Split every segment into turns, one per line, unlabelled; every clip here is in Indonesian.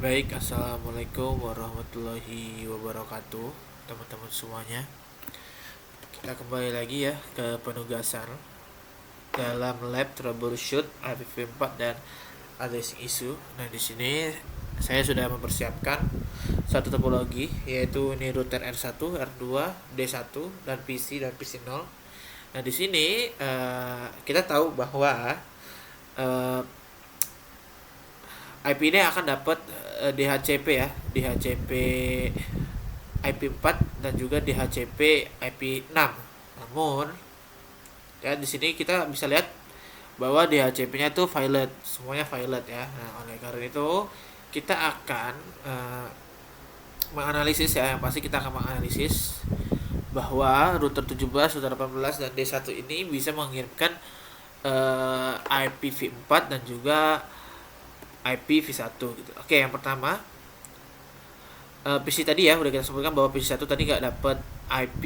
Baik, assalamualaikum warahmatullahi wabarakatuh, teman-teman semuanya. Kita kembali lagi ya ke penugasan dalam lab troubleshoot IPv4 dan addressing issue. Nah, di sini saya sudah mempersiapkan satu topologi, yaitu ini router R1, R2, D1 dan PC0. Nah, di sini kita tahu bahwa IP ini akan dapat DHCP ya, DHCP IP4 dan juga DHCP IP6. Namun ya di sini kita bisa lihat bahwa DHCP-nya itu violet, semuanya violet ya. Nah, oleh karena itu kita akan menganalisis ya, yang pasti kita akan menganalisis bahwa router 17, router 18 dan D1 ini bisa mengirimkan IPv4 dan juga IPv1 gitu. Oke, yang pertama PC tadi ya udah kita sebutkan bahwa PC1 tadi nggak dapat IP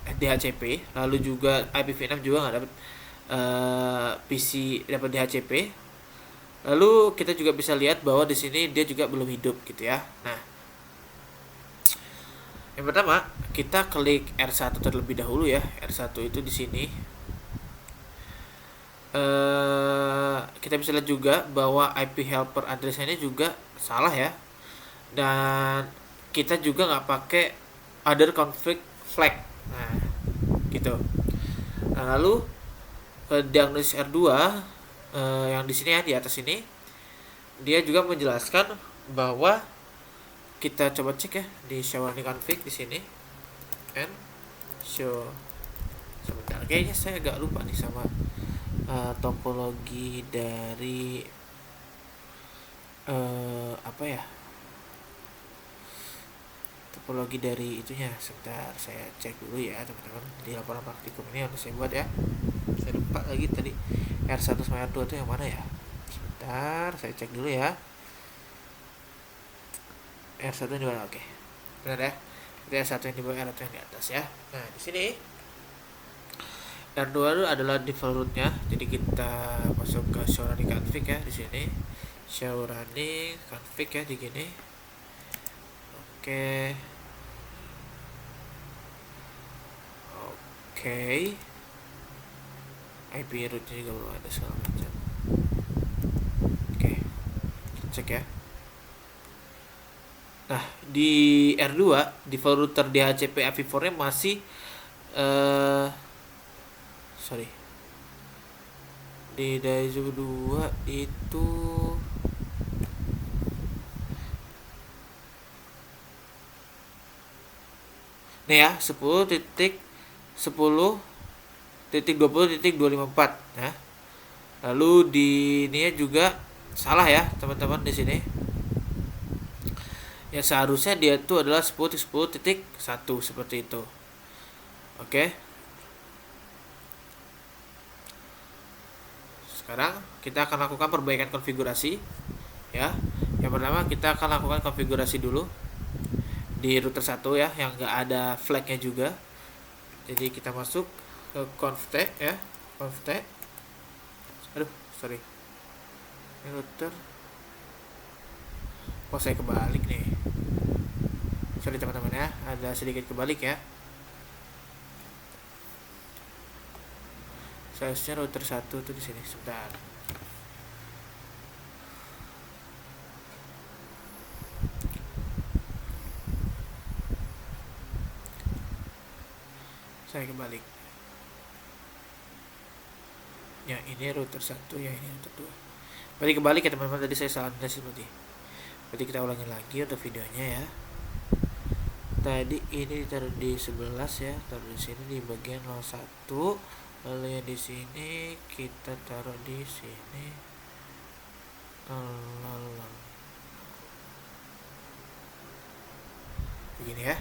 DHCP, lalu juga IPv6 juga nggak dapat PC dapat DHCP. Lalu kita juga bisa lihat bahwa di sini dia juga belum hidup gitu ya. Nah, yang pertama kita klik R1 terlebih dahulu ya. R1 itu di sini. Kita bisa lihat juga bahwa IP helper address-nya ini juga salah ya. Dan kita juga nggak pakai other config flag. Nah, gitu. Nah, lalu diagnosis R2 yang di sini ya, di atas ini dia juga menjelaskan bahwa kita coba cek ya di show running config di sini and show. Sebentar, kayaknya saya agak lupa nih sama topologi dari apa ya, topologi dari itunya. Sebentar, saya cek dulu ya teman-teman di laporan praktikum ini harus saya buat ya. Saya lupa lagi tadi R1 sama R2 itu yang mana ya. Sebentar, saya cek dulu ya. R1 di bawah, oke. Benar ya. Itu R1 yang di bawah, R1 yang di atas ya. Nah, di sini R2 itu adalah default root-nya. Jadi kita masuk ke show running config ya di sini. Show running config ya di gini. Oke. IP root-nya juga belum ada segala macam. Oke. Cek ya. Nah, di R2 default router DHCP IP4-nya masih di Daizu 2 itu nih ya 10.10.20.254 ya. Lalu di ini juga salah ya teman-teman di sini. Ya seharusnya dia itu adalah 10.10.1 seperti itu. Oke. Sekarang kita akan lakukan perbaikan konfigurasi ya. Yang pertama kita akan lakukan konfigurasi dulu di router 1 ya, yang enggak ada flagnya juga. Jadi kita masuk ke conftech ya, conftech. Ini router. Oh, saya kebalik nih. Sorry teman-teman ya, ada sedikit kebalik ya. Seharusnya router 1 tuh di sini. Sebentar. Saya kebalik. Ya, ini router 1 ya, ini router 2. Berarti kebalik ya teman-teman, tadi saya salah nulis berarti kita ulangi lagi untuk videonya ya. Tadi ini ditaruh di 11 ya, taruh di sini di bagian 01. Lalu yang di sini kita taruh di sini. Begini ya.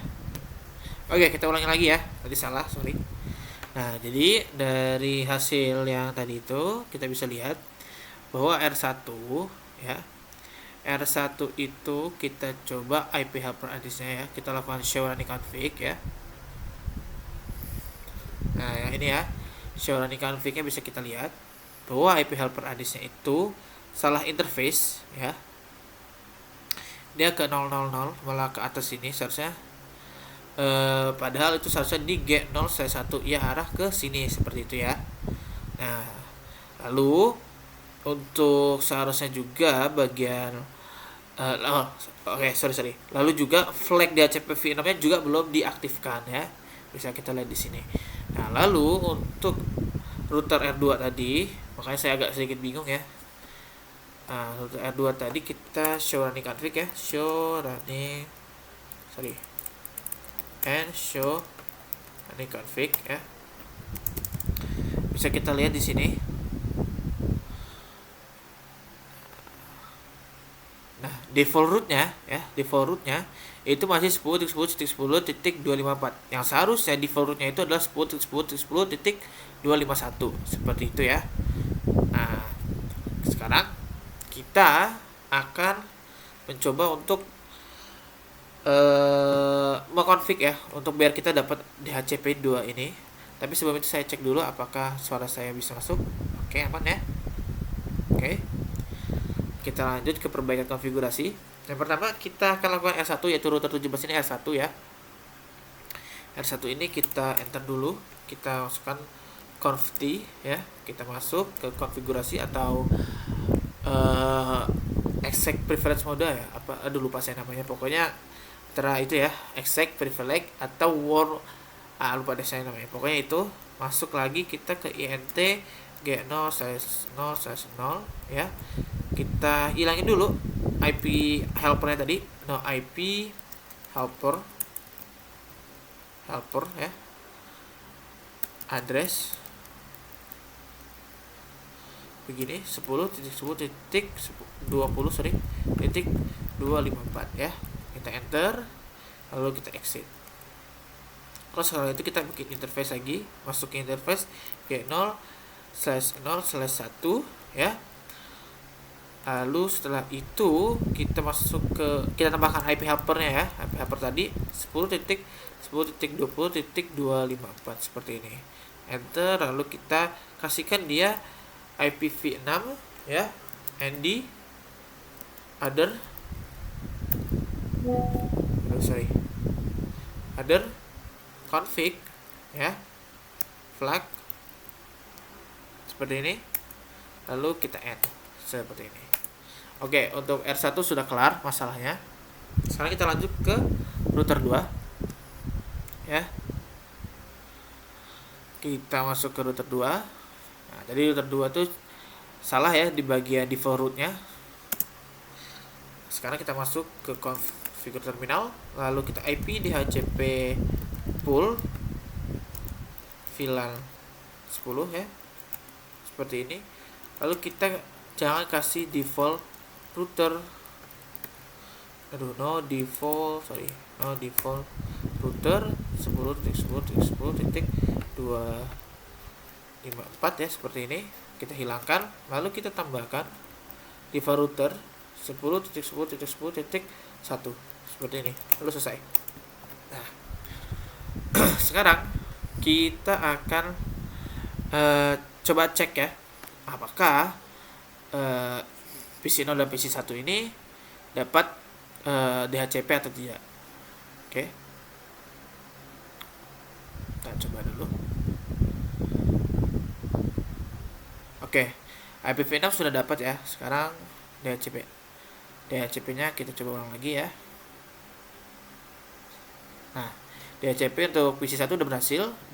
Oke, kita ulangi lagi ya. Tadi salah, sorry. Nah, jadi dari hasil yang tadi itu kita bisa lihat bahwa R1 ya. R1 itu kita coba IP helper address-nya ya. Kita lakukan show running config ya. Nah, yang ini ya. Show running config-nya bisa kita lihat bahwa IP helper address-nya itu salah interface ya. dia ke 000 malah ke atas sini seharusnya. Padahal itu seharusnya di G0/1 ya, arah ke sini seperti itu ya. Nah, lalu untuk seharusnya juga bagian sorry. Lalu juga flag DHCP V6 nya juga belum diaktifkan ya. Bisa kita lihat di sini. Nah, lalu untuk router R2 tadi, makanya saya agak sedikit bingung ya. Nah, router R2 tadi kita show running config ya, show running and show running config ya. Bisa kita lihat di sini. Nah, default rootnya itu masih 10.10.10.254. Yang seharusnya default rootnya itu adalah 10.10.10.251 seperti itu ya. Nah, sekarang kita akan mencoba untuk mengkonfig ya, untuk biar kita dapat DHCP 2 ini. Tapi sebelum itu saya cek dulu apakah suara saya bisa masuk. Oke, aman ya. Oke. Kita lanjut ke perbaikan konfigurasi. Yang pertama kita akan lakukan R1, yaitu router 17 ini R1 ya. R1 ini kita enter dulu, kita masukkan conft ya. Kita masuk ke konfigurasi atau exec preference mode ya. Lupa saya namanya. Pokoknya antara itu ya, exec privilege atau war, lupa deh saya namanya. Pokoknya itu, masuk lagi kita ke int G0/0/0 ya. Kita hilangin dulu IP helpernya tadi, IP helper ya, address begini 10.10.20.254 ya. Kita enter, lalu kita exit. Terus setelah itu kita bikin interface lagi, masuk ke interface G0/0/1 ya. Lalu setelah itu kita tambahkan IP helpernya ya. IP helper tadi 10.10.20.254 seperti ini. Enter, lalu kita kasihkan dia IPv6 ya, and di other config ya, flag seperti ini, lalu kita add seperti ini. Oke, untuk R1 sudah kelar masalahnya. Sekarang kita lanjut ke router 2 ya. Kita masuk ke router 2. Nah, jadi router 2 itu salah ya di bagian default rootnya. Sekarang kita masuk ke configure terminal, lalu kita IP DHCP pool VLAN 10 ya, seperti ini. Lalu kita jangan kasih default router, no default router 10.10.10.254 ya, seperti ini. Kita hilangkan, lalu kita tambahkan default router 10.10.10.1 seperti ini, lalu selesai. Nah, sekarang kita akan coba cek ya, apakah PC0 dan PC1 ini dapat DHCP atau tidak. Oke, kita coba dulu. Oke, IPv6 sudah dapat ya. Sekarang DHCP-nya kita coba ulang lagi ya. Nah, DHCP untuk PC1 udah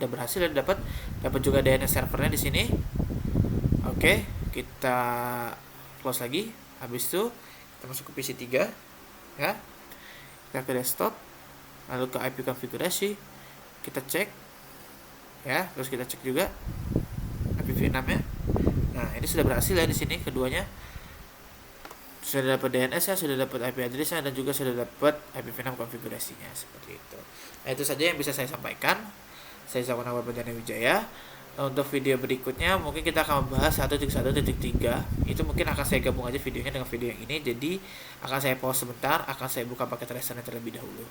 berhasil dan dapat juga DNS servernya di sini. Oke, kita close lagi. Habis itu kita masuk ke PC3 ya. Kita ke desktop, lalu ke IP konfigurasi, kita cek ya, terus kita cek juga IPv6-nya. Nah, ini sudah berhasil ya di sini keduanya. Sudah dapat DNS ya, sudah dapat IP address-nya, dan juga sudah dapat IPv6 konfigurasinya seperti itu. Nah, itu saja yang bisa saya sampaikan. Saya Zakwana Wardana Wijaya. Untuk video berikutnya mungkin kita akan membahas 1.1.3. Itu mungkin akan saya gabung aja videonya dengan video yang ini. Jadi akan saya pause sebentar, akan saya buka paket restoran terlebih dahulu.